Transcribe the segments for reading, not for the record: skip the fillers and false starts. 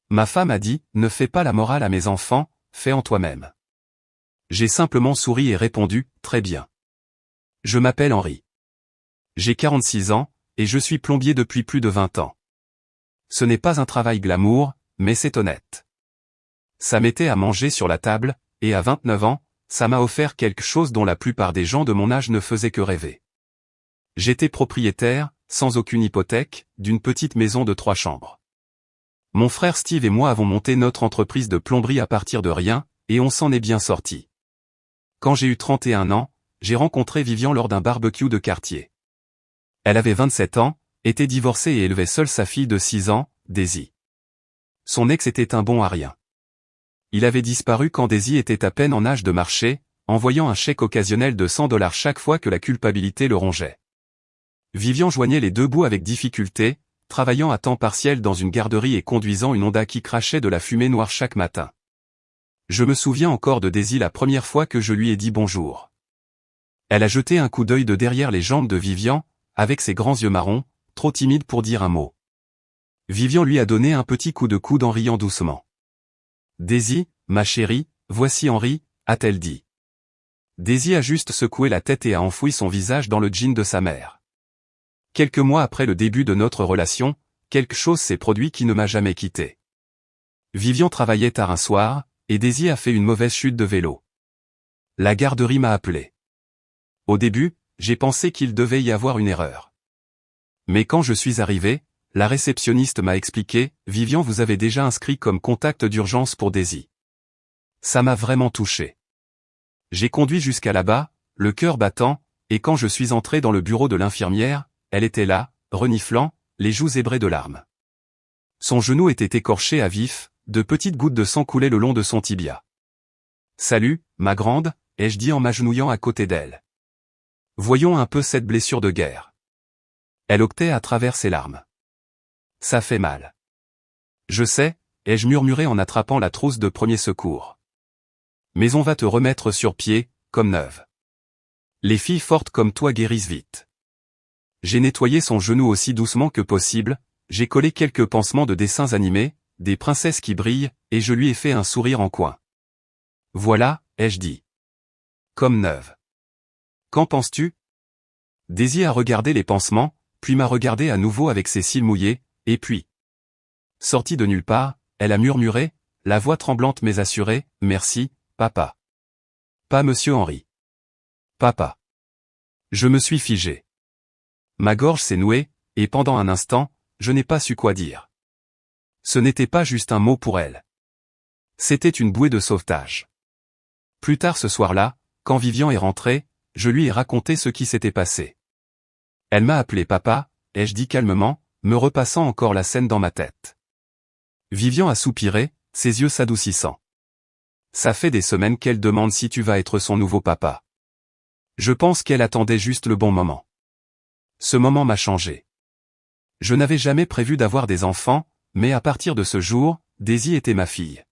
Ma femme a dit, ne fais pas la morale à mes enfants, fais en toi-même. J'ai simplement souri et répondu, très bien. Je m'appelle Henri. J'ai 46 ans, et je suis plombier depuis plus de 20 ans. Ce n'est pas un travail glamour, mais c'est honnête. Ça mettait à manger sur la table, et à 29 ans, ça m'a offert quelque chose dont la plupart des gens de mon âge ne faisaient que rêver. J'étais propriétaire, sans aucune hypothèque, d'une petite maison de 3 chambres. Mon frère Steve et moi avons monté notre entreprise de plomberie à partir de rien, et on s'en est bien sorti. Quand j'ai eu 31 ans, j'ai rencontré Vivian lors d'un barbecue de quartier. Elle avait 27 ans, était divorcée et élevait seule sa fille de 6 ans, Daisy. Son ex était un bon à rien. Il avait disparu quand Daisy était à peine en âge de marcher, envoyant un chèque occasionnel de $100 chaque fois que la culpabilité le rongeait. Vivian joignait les deux bouts avec difficulté, travaillant à temps partiel dans une garderie et conduisant une Honda qui crachait de la fumée noire chaque matin. Je me souviens encore de Daisy la première fois que je lui ai dit bonjour. Elle a jeté un coup d'œil de derrière les jambes de Vivian, avec ses grands yeux marrons, trop timide pour dire un mot. Vivian lui a donné un petit coup de coude en riant doucement. « Daisy, ma chérie, voici Henri », a-t-elle dit. Daisy a juste secoué la tête et a enfoui son visage dans le jean de sa mère. Quelques mois après le début de notre relation, quelque chose s'est produit qui ne m'a jamais quitté. Vivian travaillait tard un soir, et Daisy a fait une mauvaise chute de vélo. La garderie m'a appelé. Au début, j'ai pensé qu'il devait y avoir une erreur. Mais quand je suis arrivé, la réceptionniste m'a expliqué, « Vivian vous avez déjà inscrit comme contact d'urgence pour Daisy. » Ça m'a vraiment touché. J'ai conduit jusqu'à là-bas, le cœur battant, et quand je suis entré dans le bureau de l'infirmière, elle était là, reniflant, les joues zébrées de larmes. Son genou était écorché à vif, de petites gouttes de sang coulaient le long de son tibia. « Salut, ma grande », ai-je dit en m'agenouillant à côté d'elle. Voyons un peu cette blessure de guerre. Elle octait à travers ses larmes. Ça fait mal. Je sais, ai-je murmuré en attrapant la trousse de premier secours. Mais on va te remettre sur pied, comme neuve. Les filles fortes comme toi guérissent vite. J'ai nettoyé son genou aussi doucement que possible, j'ai collé quelques pansements de dessins animés, des princesses qui brillent, et je lui ai fait un sourire en coin. Voilà, ai-je dit. Comme neuve. Qu'en penses-tu? Daisy a regardé les pansements, puis m'a regardé à nouveau avec ses cils mouillés, et puis. Sortie de nulle part, elle a murmuré, la voix tremblante mais assurée, « Merci, papa. » Pas monsieur Henri. Papa. Je me suis figé. Ma gorge s'est nouée, et pendant un instant, je n'ai pas su quoi dire. Ce n'était pas juste un mot pour elle. C'était une bouée de sauvetage. Plus tard ce soir-là, quand Vivian est rentrée, je lui ai raconté ce qui s'était passé. Elle m'a appelé papa, ai-je dit calmement, me repassant encore la scène dans ma tête. Vivian a soupiré, ses yeux s'adoucissant. Ça fait des semaines qu'elle demande si tu vas être son nouveau papa. Je pense qu'elle attendait juste le bon moment. Ce moment m'a changé. Je n'avais jamais prévu d'avoir des enfants, mais à partir de ce jour, Daisy était ma fille.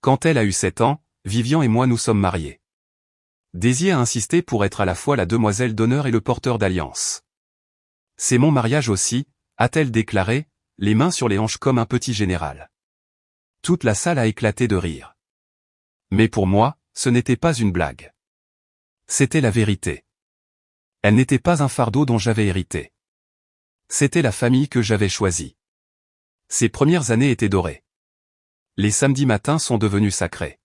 Quand elle a eu 7 ans, Vivian et moi nous sommes mariés. Daisy a insisté pour être à la fois la demoiselle d'honneur et le porteur d'alliance. C'est mon mariage aussi, a-t-elle déclaré, les mains sur les hanches comme un petit général. Toute la salle a éclaté de rire. Mais pour moi, ce n'était pas une blague. C'était la vérité. Elle n'était pas un fardeau dont j'avais hérité. C'était la famille que j'avais choisie. Ces premières années étaient dorées. Les samedis matins sont devenus sacrés.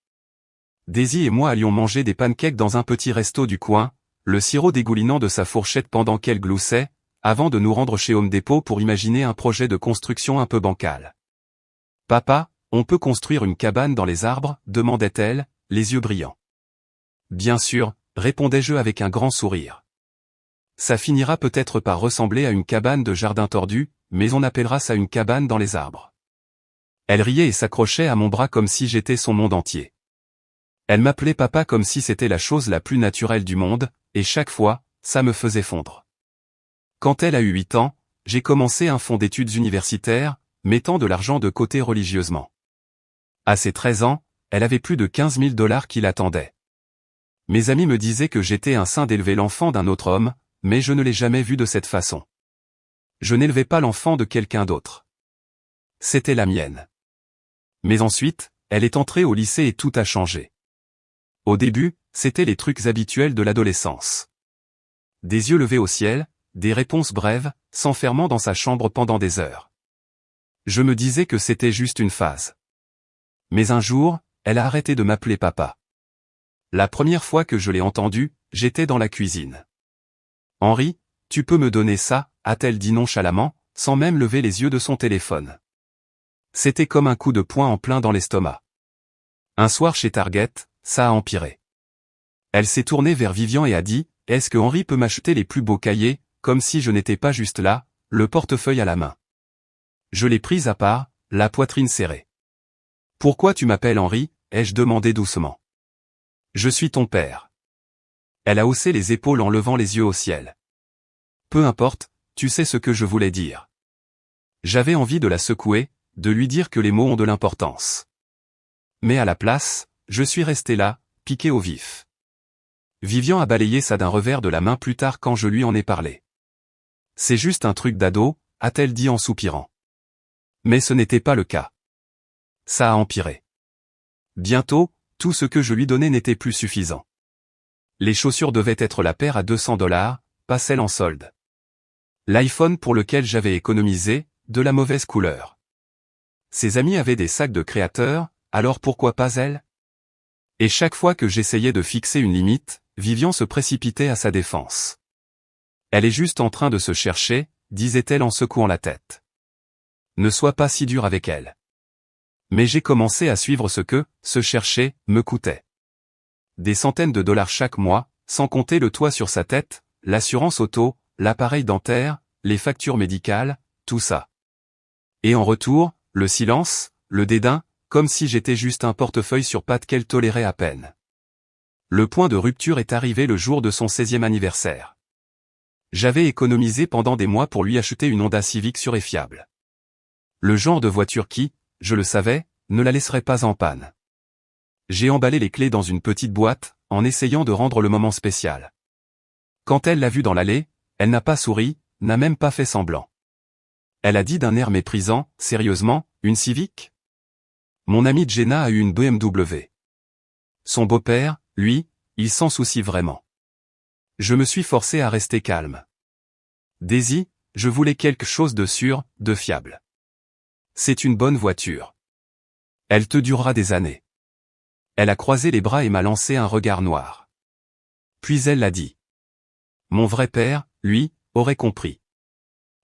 Daisy et moi allions manger des pancakes dans un petit resto du coin, le sirop dégoulinant de sa fourchette pendant qu'elle gloussait, avant de nous rendre chez Home Depot pour imaginer un projet de construction un peu bancal. « Papa, on peut construire une cabane dans les arbres ?» demandait-elle, les yeux brillants. « Bien sûr », répondais-je avec un grand sourire. « Ça finira peut-être par ressembler à une cabane de jardin tordu, mais on appellera ça une cabane dans les arbres. » Elle riait et s'accrochait à mon bras comme si j'étais son monde entier. Elle m'appelait papa comme si c'était la chose la plus naturelle du monde, et chaque fois, ça me faisait fondre. Quand elle a eu 8 ans, j'ai commencé un fonds d'études universitaires, mettant de l'argent de côté religieusement. À ses 13 ans, elle avait plus de $15 000 qui l'attendaient. Mes amis me disaient que j'étais un saint d'élever l'enfant d'un autre homme, mais je ne l'ai jamais vu de cette façon. Je n'élevais pas l'enfant de quelqu'un d'autre. C'était la mienne. Mais ensuite, elle est entrée au lycée et tout a changé. Au début, c'était les trucs habituels de l'adolescence. Des yeux levés au ciel, des réponses brèves, s'enfermant dans sa chambre pendant des heures. Je me disais que c'était juste une phase. Mais un jour, elle a arrêté de m'appeler papa. La première fois que je l'ai entendue, j'étais dans la cuisine. Henri, tu peux me donner ça, a-t-elle dit nonchalamment, sans même lever les yeux de son téléphone. C'était comme un coup de poing en plein dans l'estomac. Un soir chez Target, ça a empiré. Elle s'est tournée vers Vivian et a dit, « Est-ce que Henri peut m'acheter les plus beaux cahiers, comme si je n'étais pas juste là, le portefeuille à la main ?» Je l'ai prise à part, la poitrine serrée. « Pourquoi tu m'appelles Henri ?» ai-je demandé doucement. « Je suis ton père. » Elle a haussé les épaules en levant les yeux au ciel. « Peu importe, tu sais ce que je voulais dire. » J'avais envie de la secouer, de lui dire que les mots ont de l'importance. Mais à la place, je suis resté là, piqué au vif. Vivian a balayé ça d'un revers de la main plus tard quand je lui en ai parlé. « C'est juste un truc d'ado », a-t-elle dit en soupirant. Mais ce n'était pas le cas. Ça a empiré. Bientôt, tout ce que je lui donnais n'était plus suffisant. Les chaussures devaient être la paire à $200, pas celle en solde. L'iPhone pour lequel j'avais économisé, de la mauvaise couleur. Ses amis avaient des sacs de créateurs, alors pourquoi pas elle? Et chaque fois que j'essayais de fixer une limite, Vivian se précipitait à sa défense. Elle est juste en train de se chercher, disait-elle en secouant la tête. Ne sois pas si dur avec elle. Mais j'ai commencé à suivre ce que, se chercher, me coûtait. Des centaines de dollars chaque mois, sans compter le toit sur sa tête, l'assurance auto, l'appareil dentaire, les factures médicales, tout ça. Et en retour, le silence, le dédain, comme si j'étais juste un portefeuille sur pattes qu'elle tolérait à peine. Le point de rupture est arrivé le jour de son 16e anniversaire. J'avais économisé pendant des mois pour lui acheter une Honda Civic sûre et fiable. Le genre de voiture qui, je le savais, ne la laisserait pas en panne. J'ai emballé les clés dans une petite boîte, en essayant de rendre le moment spécial. Quand elle l'a vue dans l'allée, elle n'a pas souri, n'a même pas fait semblant. Elle a dit d'un air méprisant, « Sérieusement, une Civic ?» Mon amie Jenna a eu une BMW. Son beau-père, lui, il s'en soucie vraiment. Je me suis forcé à rester calme. Daisy, je voulais quelque chose de sûr, de fiable. C'est une bonne voiture. Elle te durera des années. Elle a croisé les bras et m'a lancé un regard noir. Puis elle l'a dit. Mon vrai père, lui, aurait compris.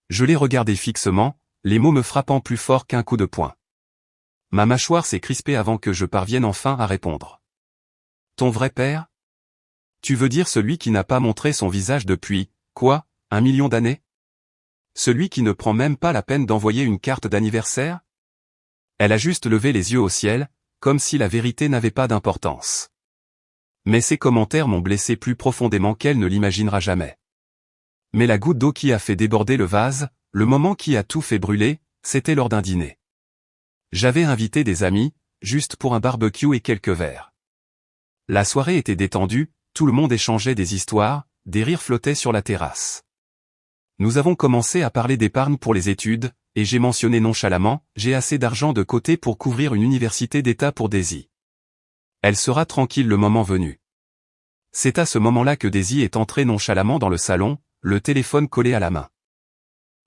Je l'ai regardé fixement, les mots me frappant plus fort qu'un coup de poing. Ma mâchoire s'est crispée avant que je parvienne enfin à répondre. Ton vrai père? Tu veux dire celui qui n'a pas montré son visage depuis, quoi, 1 million d'années? Celui qui ne prend même pas la peine d'envoyer une carte d'anniversaire? Elle a juste levé les yeux au ciel, comme si la vérité n'avait pas d'importance. Mais ces commentaires m'ont blessé plus profondément qu'elle ne l'imaginera jamais. Mais la goutte d'eau qui a fait déborder le vase, le moment qui a tout fait brûler, c'était lors d'un dîner. J'avais invité des amis, juste pour un barbecue et quelques verres. La soirée était détendue, tout le monde échangeait des histoires, des rires flottaient sur la terrasse. Nous avons commencé à parler d'épargne pour les études, et j'ai mentionné nonchalamment, j'ai assez d'argent de côté pour couvrir une université d'État pour Daisy. Elle sera tranquille le moment venu. C'est à ce moment-là que Daisy est entrée nonchalamment dans le salon, le téléphone collé à la main.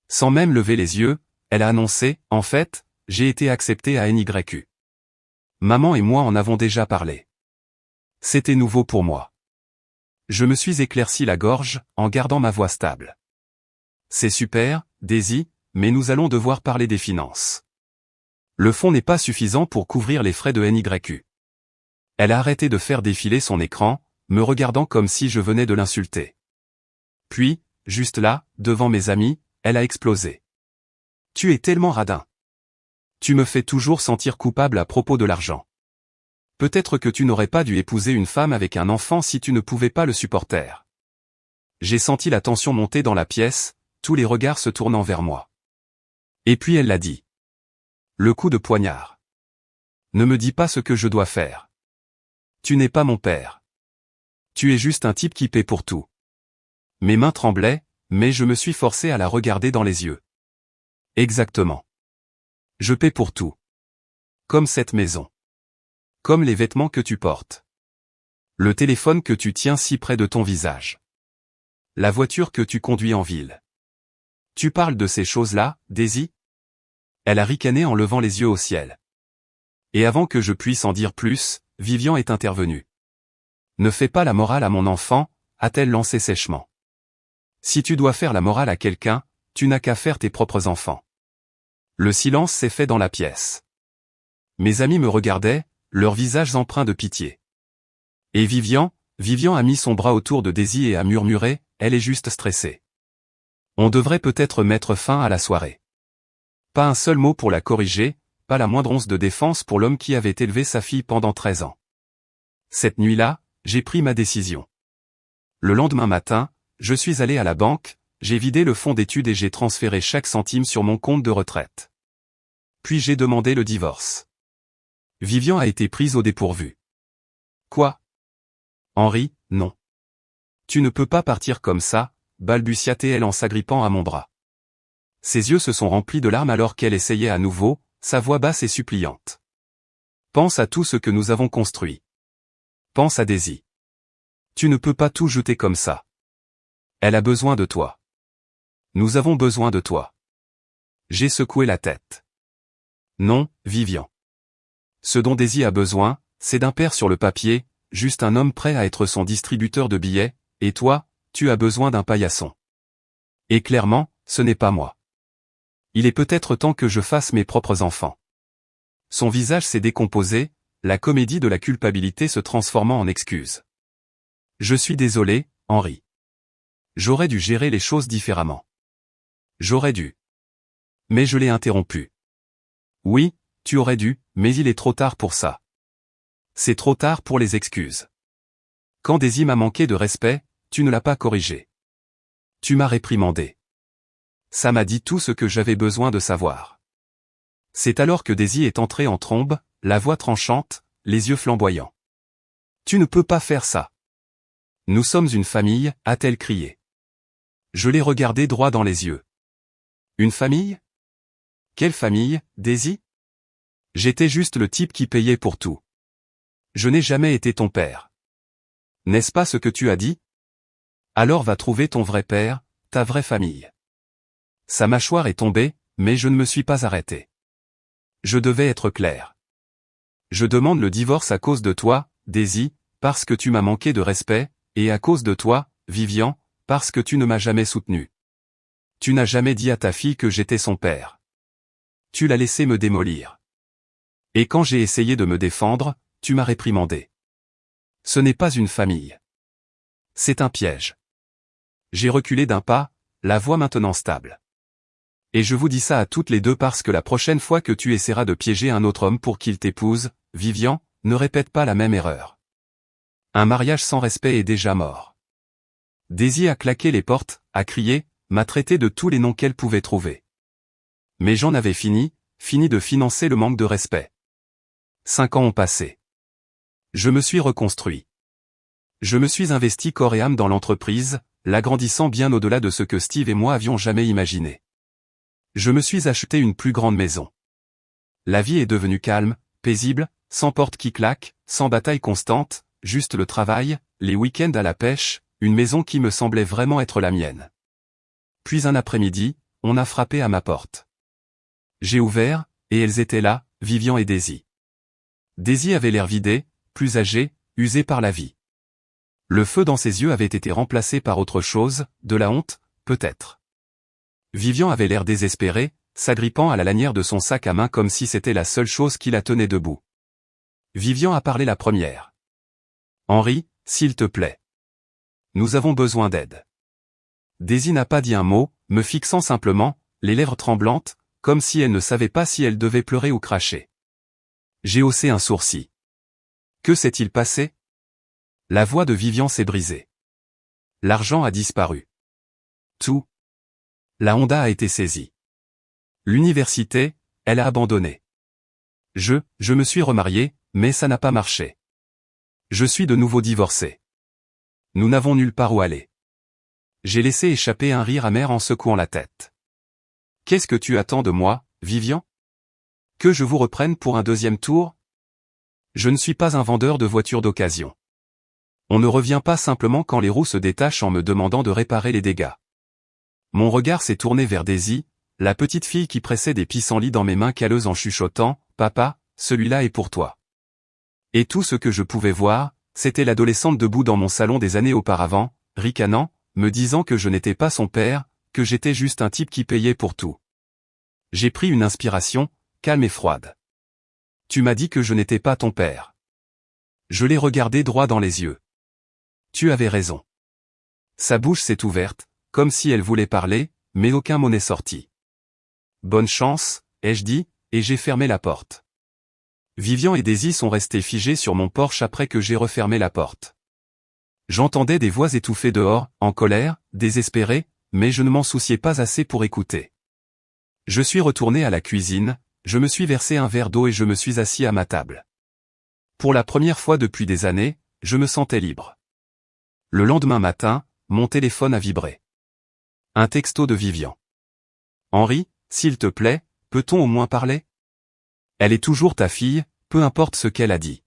Sans même lever les yeux, elle a annoncé, en fait, j'ai été acceptée à NYU. Maman et moi en avons déjà parlé. C'était nouveau pour moi. Je me suis éclairci la gorge, en gardant ma voix stable. C'est super, Daisy, mais nous allons devoir parler des finances. Le fonds n'est pas suffisant pour couvrir les frais de NYU. Elle a arrêté de faire défiler son écran, me regardant comme si je venais de l'insulter. Puis, juste là, devant mes amis, elle a explosé. Tu es tellement radin. Tu me fais toujours sentir coupable à propos de l'argent. Peut-être que tu n'aurais pas dû épouser une femme avec un enfant si tu ne pouvais pas le supporter. J'ai senti la tension monter dans la pièce, tous les regards se tournant vers moi. Et puis elle l'a dit. Le coup de poignard. Ne me dis pas ce que je dois faire. Tu n'es pas mon père. Tu es juste un type qui paie pour tout. Mes mains tremblaient, mais je me suis forcé à la regarder dans les yeux. Exactement. Je paie pour tout. Comme cette maison. Comme les vêtements que tu portes. Le téléphone que tu tiens si près de ton visage. La voiture que tu conduis en ville. Tu parles de ces choses-là, Daisy? Elle a ricané en levant les yeux au ciel. Et avant que je puisse en dire plus, Vivian est intervenue. Ne fais pas la morale à mon enfant, a-t-elle lancé sèchement. Si tu dois faire la morale à quelqu'un, tu n'as qu'à faire tes propres enfants. Le silence s'est fait dans la pièce. Mes amis me regardaient, leurs visages empreints de pitié. Et Vivian a mis son bras autour de Daisy et a murmuré, elle est juste stressée. On devrait peut-être mettre fin à la soirée. Pas un seul mot pour la corriger, pas la moindre once de défense pour l'homme qui avait élevé sa fille pendant 13 ans. Cette nuit-là, j'ai pris ma décision. Le lendemain matin, je suis allé à la banque, j'ai vidé le fonds d'études et j'ai transféré chaque centime sur mon compte de retraite. Puis j'ai demandé le divorce. Vivian a été prise au dépourvu. Quoi? Henri, non. Tu ne peux pas partir comme ça, balbutia-t-elle en s'agrippant à mon bras. Ses yeux se sont remplis de larmes alors qu'elle essayait à nouveau, sa voix basse et suppliante. Pense à tout ce que nous avons construit. Pense à Daisy. Tu ne peux pas tout jeter comme ça. Elle a besoin de toi. Nous avons besoin de toi. J'ai secoué la tête. Non, Vivian. Ce dont Daisy a besoin, c'est d'un père sur le papier, juste un homme prêt à être son distributeur de billets, et toi, tu as besoin d'un paillasson. Et clairement, ce n'est pas moi. Il est peut-être temps que je fasse mes propres enfants. Son visage s'est décomposé, la comédie de la culpabilité se transformant en excuse. Je suis désolé, Henri. J'aurais dû gérer les choses différemment. J'aurais dû. Mais je l'ai interrompu. Oui, tu aurais dû, mais il est trop tard pour ça. C'est trop tard pour les excuses. Quand Daisy m'a manqué de respect, tu ne l'as pas corrigé. Tu m'as réprimandé. Ça m'a dit tout ce que j'avais besoin de savoir. C'est alors que Daisy est entrée en trombe, la voix tranchante, les yeux flamboyants. Tu ne peux pas faire ça. Nous sommes une famille, a-t-elle crié. Je l'ai regardé droit dans les yeux. Une famille? Quelle famille, Daisy? J'étais juste le type qui payait pour tout. Je n'ai jamais été ton père. N'est-ce pas ce que tu as dit? Alors va trouver ton vrai père, ta vraie famille. Sa mâchoire est tombée, mais je ne me suis pas arrêté. Je devais être clair. Je demande le divorce à cause de toi, Daisy, parce que tu m'as manqué de respect, et à cause de toi, Vivian, parce que tu ne m'as jamais soutenu. Tu n'as jamais dit à ta fille que j'étais son père. Tu l'as laissé me démolir. Et quand j'ai essayé de me défendre, tu m'as réprimandé. Ce n'est pas une famille. C'est un piège. J'ai reculé d'un pas, la voix maintenant stable. Et je vous dis ça à toutes les deux parce que la prochaine fois que tu essaieras de piéger un autre homme pour qu'il t'épouse, Vivian, ne répète pas la même erreur. Un mariage sans respect est déjà mort. Daisy a claqué les portes, a crié, m'a traité de tous les noms qu'elle pouvait trouver. Mais j'en avais fini de financer le manque de respect. 5 ans ont passé. Je me suis reconstruit. Je me suis investi corps et âme dans l'entreprise, l'agrandissant bien au-delà de ce que Steve et moi avions jamais imaginé. Je me suis acheté une plus grande maison. La vie est devenue calme, paisible, sans porte qui claque, sans bataille constante, juste le travail, les week-ends à la pêche, une maison qui me semblait vraiment être la mienne. Puis un après-midi, on a frappé à ma porte. J'ai ouvert, et elles étaient là, Vivian et Daisy. Daisy avait l'air vidée, plus âgée, usée par la vie. Le feu dans ses yeux avait été remplacé par autre chose, de la honte, peut-être. Vivian avait l'air désespéré, s'agrippant à la lanière de son sac à main comme si c'était la seule chose qui la tenait debout. Vivian a parlé la première. Henri, s'il te plaît. Nous avons besoin d'aide. Daisy n'a pas dit un mot, me fixant simplement, les lèvres tremblantes, comme si elle ne savait pas si elle devait pleurer ou cracher. J'ai haussé un sourcil. Que s'est-il passé? La voix de Vivian s'est brisée. L'argent a disparu. Tout. La Honda a été saisie. L'université, elle a abandonné. Je me suis remarié, mais ça n'a pas marché. Je suis de nouveau divorcé. Nous n'avons nulle part où aller. J'ai laissé échapper un rire amer en secouant la tête. Qu'est-ce que tu attends de moi, Vivian? Que je vous reprenne pour un deuxième tour? Je ne suis pas un vendeur de voitures d'occasion. On ne revient pas simplement quand les roues se détachent en me demandant de réparer les dégâts. Mon regard s'est tourné vers Daisy, la petite fille qui pressait des pissenlits dans mes mains calleuses en chuchotant « Papa, celui-là est pour toi ». Et tout ce que je pouvais voir, c'était l'adolescente debout dans mon salon des années auparavant, ricanant, me disant que je n'étais pas son père, que j'étais juste un type qui payait pour tout. J'ai pris une inspiration, calme et froide. Tu m'as dit que je n'étais pas ton père. Je l'ai regardé droit dans les yeux. Tu avais raison. Sa bouche s'est ouverte, comme si elle voulait parler, mais aucun mot n'est sorti. Bonne chance, ai-je dit, et j'ai fermé la porte. Vivian et Daisy sont restés figés sur mon porche après que j'ai refermé la porte. J'entendais des voix étouffées dehors, en colère, désespérées, mais je ne m'en souciais pas assez pour écouter. Je suis retourné à la cuisine, je me suis versé un verre d'eau et je me suis assis à ma table. Pour la première fois depuis des années, je me sentais libre. Le lendemain matin, mon téléphone a vibré. Un texto de Vivian. Henri, s'il te plaît, peut-on au moins parler? Elle est toujours ta fille, peu importe ce qu'elle a dit.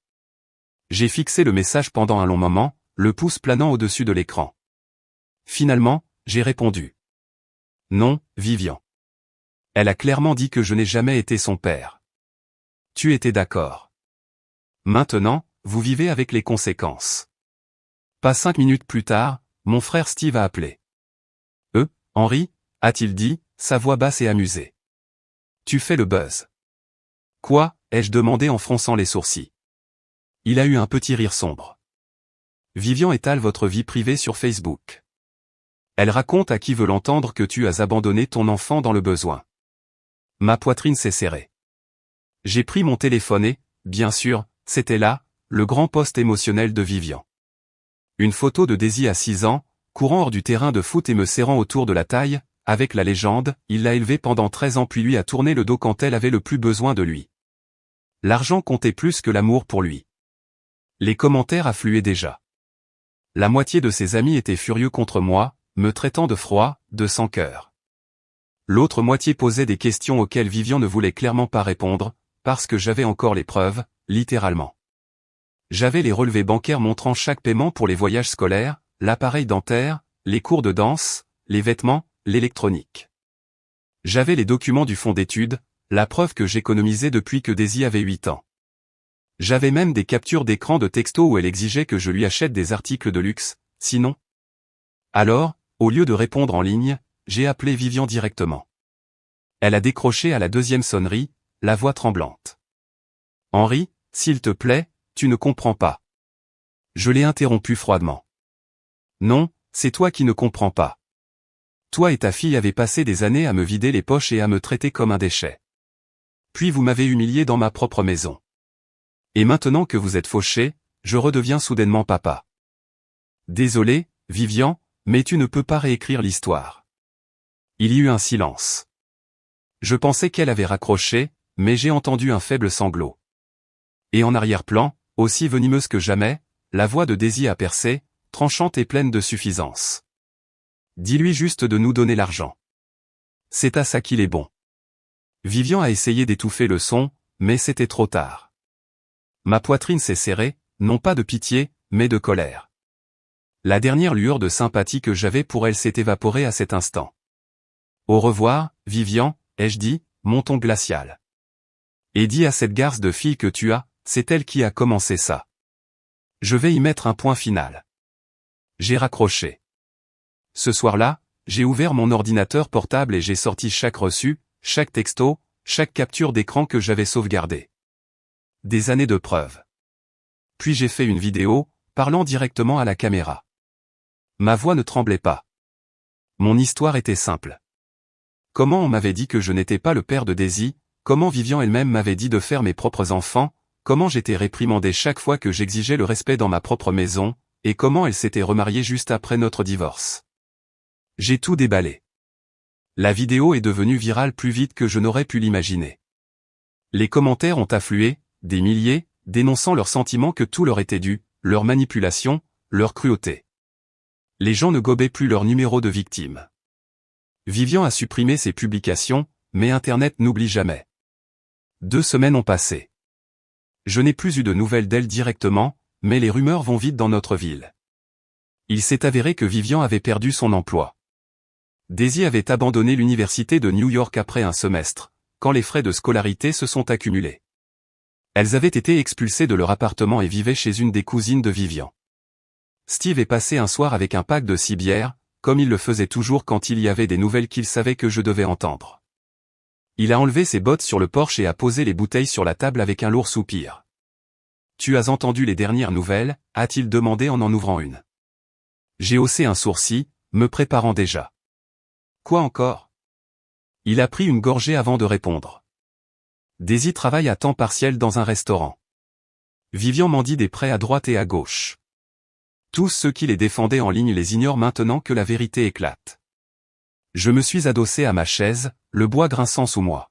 J'ai fixé le message pendant un long moment, le pouce planant au-dessus de l'écran. Finalement, j'ai répondu. Non, Vivian. Elle a clairement dit que je n'ai jamais été son père. Tu étais d'accord. Maintenant, vous vivez avec les conséquences. Pas 5 minutes plus tard, mon frère Steve a appelé. Henri, a-t-il dit, sa voix basse et amusée. Tu fais le buzz. Quoi, ai-je demandé en fronçant les sourcils. Il a eu un petit rire sombre. Vivian étale votre vie privée sur Facebook. Elle raconte à qui veut l'entendre que tu as abandonné ton enfant dans le besoin. Ma poitrine s'est serrée. J'ai pris mon téléphone et, bien sûr, c'était là, le grand post émotionnel de Vivian. Une photo de Daisy à 6 ans, courant hors du terrain de foot et me serrant autour de la taille, avec la légende, il l'a élevée pendant 13 ans puis lui a tourné le dos quand elle avait le plus besoin de lui. L'argent comptait plus que l'amour pour lui. Les commentaires affluaient déjà. La moitié de ses amis étaient furieux contre moi, me traitant de froid, de sans cœur. L'autre moitié posait des questions auxquelles Vivian ne voulait clairement pas répondre, parce que j'avais encore les preuves, littéralement. J'avais les relevés bancaires montrant chaque paiement pour les voyages scolaires, l'appareil dentaire, les cours de danse, les vêtements, l'électronique. J'avais les documents du fonds d'études, la preuve que j'économisais depuis que Daisy avait 8 ans. J'avais même des captures d'écran de textos où elle exigeait que je lui achète des articles de luxe, sinon. Alors, au lieu de répondre en ligne, j'ai appelé Vivian directement. Elle a décroché à la deuxième sonnerie, la voix tremblante. Henri, s'il te plaît, tu ne comprends pas. Je l'ai interrompu froidement. Non, c'est toi qui ne comprends pas. Toi et ta fille avez passé des années à me vider les poches et à me traiter comme un déchet. Puis vous m'avez humilié dans ma propre maison. Et maintenant que vous êtes fauché, je redeviens soudainement papa. Désolé, Vivian, mais tu ne peux pas réécrire l'histoire. Il y eut un silence. Je pensais qu'elle avait raccroché, mais j'ai entendu un faible sanglot. Et en arrière-plan, aussi venimeuse que jamais, la voix de Daisy a percé, tranchante et pleine de suffisance. Dis-lui juste de nous donner l'argent. C'est à ça qu'il est bon. Vivian a essayé d'étouffer le son, mais c'était trop tard. Ma poitrine s'est serrée, non pas de pitié, mais de colère. La dernière lueur de sympathie que j'avais pour elle s'est évaporée à cet instant. Au revoir, Vivian, ai-je dit, mon ton glacial. Et dis à cette garce de fille que tu as, c'est elle qui a commencé ça. Je vais y mettre un point final. J'ai raccroché. Ce soir-là, j'ai ouvert mon ordinateur portable et j'ai sorti chaque reçu, chaque texto, chaque capture d'écran que j'avais sauvegardé. Des années de preuves. Puis j'ai fait une vidéo, parlant directement à la caméra. Ma voix ne tremblait pas. Mon histoire était simple. Comment on m'avait dit que je n'étais pas le père de Daisy, comment Vivian elle-même m'avait dit de faire mes propres enfants, comment j'étais réprimandé chaque fois que j'exigeais le respect dans ma propre maison, et comment elle s'était remariée juste après notre divorce. J'ai tout déballé. La vidéo est devenue virale plus vite que je n'aurais pu l'imaginer. Les commentaires ont afflué, des milliers, dénonçant leurs sentiments que tout leur était dû, leur manipulation, leur cruauté. Les gens ne gobaient plus leur numéro de victime. Vivian a supprimé ses publications, mais Internet n'oublie jamais. 2 semaines ont passé. Je n'ai plus eu de nouvelles d'elle directement, mais les rumeurs vont vite dans notre ville. Il s'est avéré que Vivian avait perdu son emploi. Daisy avait abandonné l'université de New York après un semestre, quand les frais de scolarité se sont accumulés. Elles avaient été expulsées de leur appartement et vivaient chez une des cousines de Vivian. Steve est passé un soir avec un pack de 6 bières, comme il le faisait toujours quand il y avait des nouvelles qu'il savait que je devais entendre. Il a enlevé ses bottes sur le porche et a posé les bouteilles sur la table avec un lourd soupir. « Tu as entendu les dernières nouvelles ?» a-t-il demandé en ouvrant une. J'ai haussé un sourcil, me préparant déjà. Quoi encore? Il a pris une gorgée avant de répondre. Daisy travaille à temps partiel dans un restaurant. Vivian mendie des prêts à droite et à gauche. Tous ceux qui les défendaient en ligne les ignorent maintenant que la vérité éclate. Je me suis adossé à ma chaise, le bois grinçant sous moi.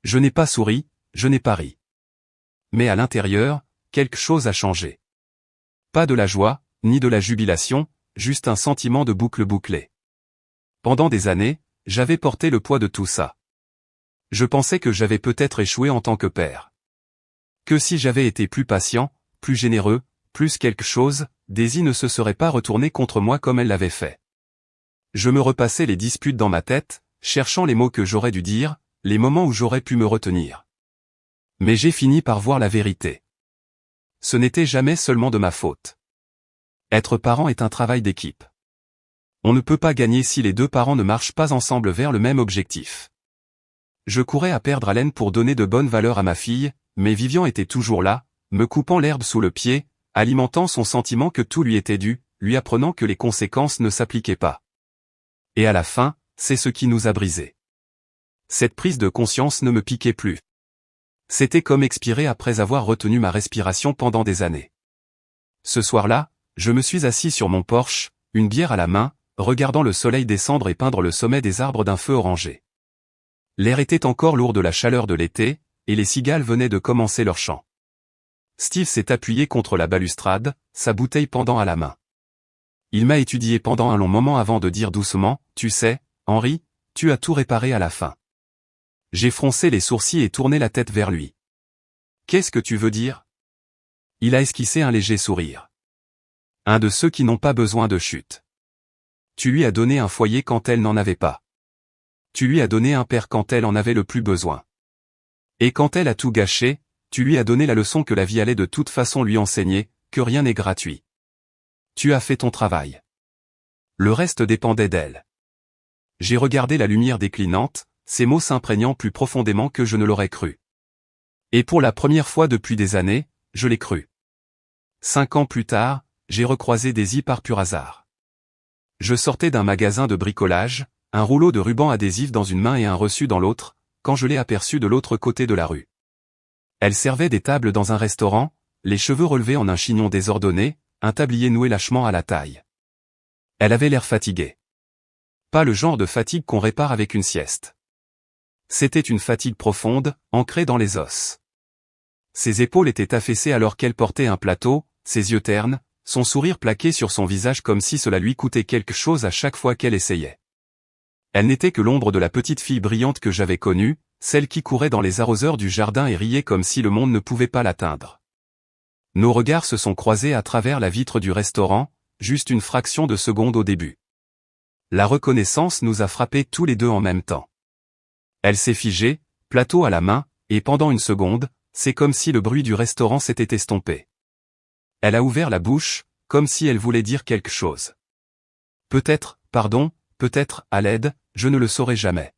Je n'ai pas souri, je n'ai pas ri. Mais à l'intérieur, quelque chose a changé. Pas de la joie, ni de la jubilation, juste un sentiment de boucle bouclée. Pendant des années, j'avais porté le poids de tout ça. Je pensais que j'avais peut-être échoué en tant que père. Que si j'avais été plus patient, plus généreux, plus quelque chose, Daisy ne se serait pas retournée contre moi comme elle l'avait fait. Je me repassais les disputes dans ma tête, cherchant les mots que j'aurais dû dire, les moments où j'aurais pu me retenir. Mais j'ai fini par voir la vérité. Ce n'était jamais seulement de ma faute. Être parent est un travail d'équipe. On ne peut pas gagner si les deux parents ne marchent pas ensemble vers le même objectif. Je courais à perdre haleine pour donner de bonnes valeurs à ma fille, mais Vivian était toujours là, me coupant l'herbe sous le pied, alimentant son sentiment que tout lui était dû, lui apprenant que les conséquences ne s'appliquaient pas. Et à la fin, c'est ce qui nous a brisés. Cette prise de conscience ne me piquait plus. C'était comme expirer après avoir retenu ma respiration pendant des années. Ce soir-là, je me suis assis sur mon porche, une bière à la main, regardant le soleil descendre et peindre le sommet des arbres d'un feu orangé. L'air était encore lourd de la chaleur de l'été, et les cigales venaient de commencer leur chant. Steve s'est appuyé contre la balustrade, sa bouteille pendant à la main. Il m'a étudié pendant un long moment avant de dire doucement, « Tu sais, Henry, tu as tout réparé à la fin. » J'ai froncé les sourcils et tourné la tête vers lui. « Qu'est-ce que tu veux dire ?» Il a esquissé un léger sourire. Un de ceux qui n'ont pas besoin de chute. Tu lui as donné un foyer quand elle n'en avait pas. Tu lui as donné un père quand elle en avait le plus besoin. Et quand elle a tout gâché, tu lui as donné la leçon que la vie allait de toute façon lui enseigner, que rien n'est gratuit. Tu as fait ton travail. Le reste dépendait d'elle. J'ai regardé la lumière déclinante, ces mots s'imprégnant plus profondément que je ne l'aurais cru. Et pour la première fois depuis des années, je l'ai cru. 5 ans plus tard, j'ai recroisé Daisy par pur hasard. Je sortais d'un magasin de bricolage, un rouleau de ruban adhésif dans une main et un reçu dans l'autre, quand je l'ai aperçue de l'autre côté de la rue. Elle servait des tables dans un restaurant, les cheveux relevés en un chignon désordonné, un tablier noué lâchement à la taille. Elle avait l'air fatiguée. Pas le genre de fatigue qu'on répare avec une sieste. C'était une fatigue profonde, ancrée dans les os. Ses épaules étaient affaissées alors qu'elle portait un plateau, ses yeux ternes, son sourire plaqué sur son visage comme si cela lui coûtait quelque chose à chaque fois qu'elle essayait. Elle n'était que l'ombre de la petite fille brillante que j'avais connue, celle qui courait dans les arroseurs du jardin et riait comme si le monde ne pouvait pas l'atteindre. Nos regards se sont croisés à travers la vitre du restaurant, juste une fraction de seconde au début. La reconnaissance nous a frappés tous les deux en même temps. Elle s'est figée, plateau à la main, et pendant une seconde, c'est comme si le bruit du restaurant s'était estompé. Elle a ouvert la bouche, comme si elle voulait dire quelque chose. Peut-être, pardon, peut-être, à l'aide, je ne le saurai jamais.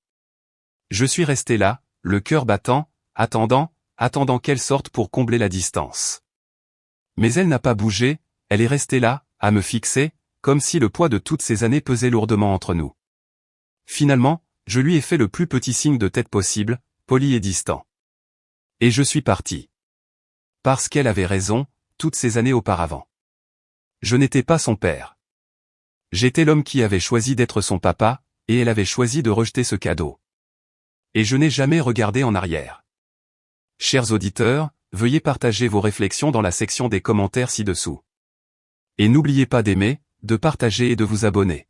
Je suis resté là, le cœur battant, attendant qu'elle sorte pour combler la distance. Mais elle n'a pas bougé, elle est restée là, à me fixer, comme si le poids de toutes ces années pesait lourdement entre nous. Finalement, je lui ai fait le plus petit signe de tête possible, poli et distant. Et je suis parti. Parce qu'elle avait raison, toutes ces années auparavant. Je n'étais pas son père. J'étais l'homme qui avait choisi d'être son papa, et elle avait choisi de rejeter ce cadeau. Et je n'ai jamais regardé en arrière. Chers auditeurs, veuillez partager vos réflexions dans la section des commentaires ci-dessous. Et n'oubliez pas d'aimer, de partager et de vous abonner.